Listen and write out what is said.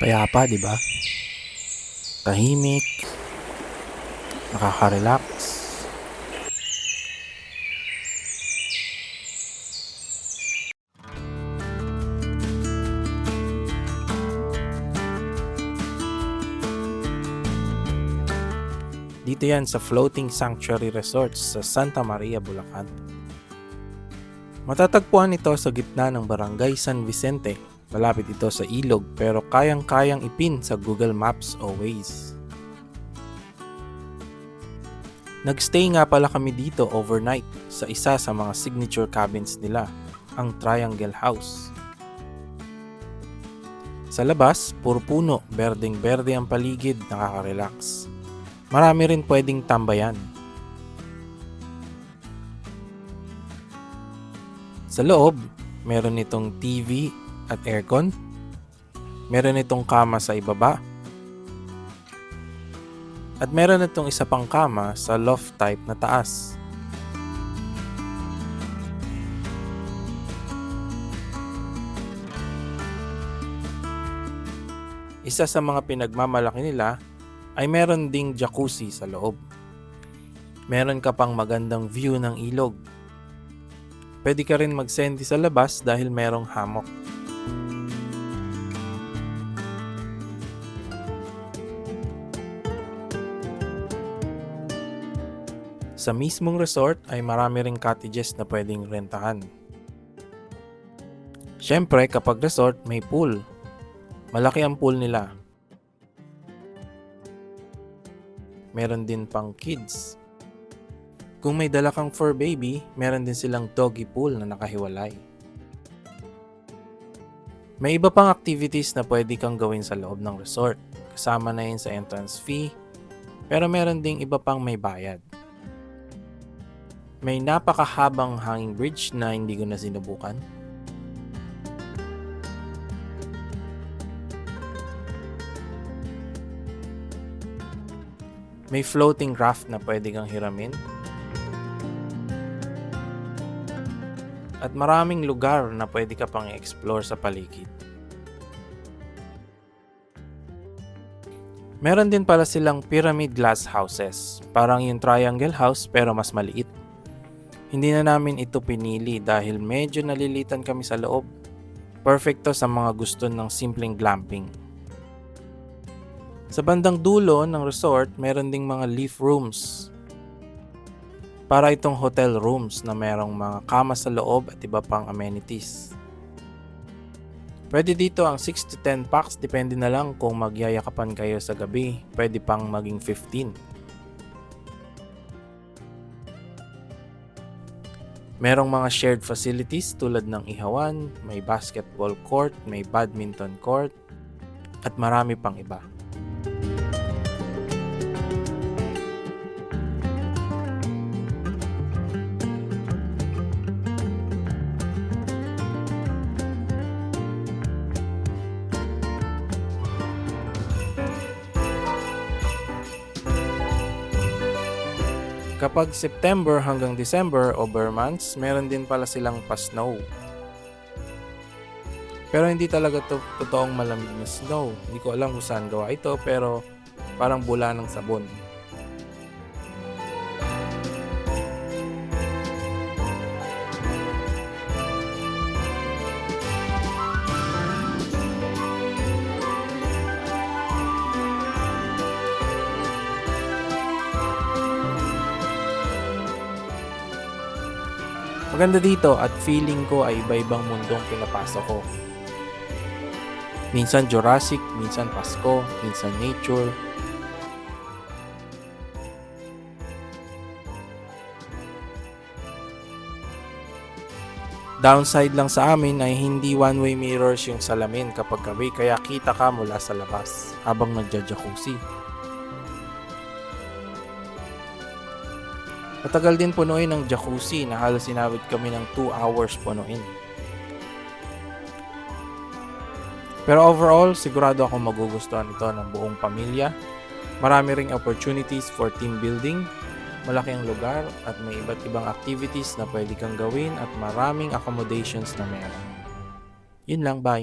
Payapa, di ba? Tahimik, nakaka-relax. Dito yan sa Floating Sanctuary Resorts sa Santa Maria, Bulacan. Matatagpuan ito sa gitna ng Barangay San Vicente. Malapit ito sa ilog pero kayang-kayang ipin sa Google Maps o Waze. Nagstay nga pala kami dito overnight sa isa sa mga signature cabins nila, ang Triangle House. Sa labas, puro puno, berdeng-berde ang paligid, nakaka-relax. Marami rin pwedeng tambayan. Sa loob, meron itong TV at aircon. Meron itong kama sa ibaba. At meron itong isa pang kama sa loft type na taas. Isa sa mga pinagmamalaki nila ay meron ding jacuzzi sa loob. Meron ka pang magandang view ng ilog. Pwede ka rin mag-senti sa labas dahil merong hammock. Sa mismong resort ay marami ring cottages na pwedeng rentahan. Siyempre kapag resort may pool. Malaki ang pool nila. Meron din pang kids. Kung may dala kang fur baby, meron din silang doggy pool na nakahiwalay. May iba pang activities na pwede kang gawin sa loob ng resort. Kasama na yun sa entrance fee, pero meron ding iba pang may bayad. May napakahabang hanging bridge na hindi ko na sinubukan. May floating raft na pwede kang hiramin. At maraming lugar na pwede ka pang i-explore sa paligid. Meron din pala silang pyramid glass houses. Parang yung triangle house pero mas maliit. Hindi na namin ito pinili dahil medyo nalilitan kami sa loob. Perfecto sa mga gusto ng simpleng glamping. Sa bandang dulo ng resort, meron ding mga leaf rooms. Para itong hotel rooms na merong mga kama sa loob at iba pang amenities. Pwede dito ang 6 to 10 packs, depende na lang kung magyayakapan kayo sa gabi. Pwede pang maging 15. Merong mga shared facilities tulad ng ihawan, may basketball court, may badminton court, at marami pang iba. Kapag September hanggang December o bare months, meron din pala silang pa-snow. Pero hindi talaga to totoong malamig na snow. Hindi ko alam kung saan gawa ito pero parang bula ng sabon. Maganda dito at feeling ko ay iba-ibang mundong pinapasok ko. Minsan Jurassic, minsan Pasko, minsan nature. Downside lang sa amin ay hindi one-way mirrors yung salamin kapag gabi kaya kita ka mula sa labas habang nagja-jacuzzi. Matagal din punuin ng jacuzzi na halos sinabit kami ng 2 hours punuin. Pero overall, sigurado ako magugustuhan ito ng buong pamilya. Marami ring opportunities for team building, malaki ang lugar at may iba't ibang activities na pwede kang gawin at maraming accommodations na meron. Yun lang, bye!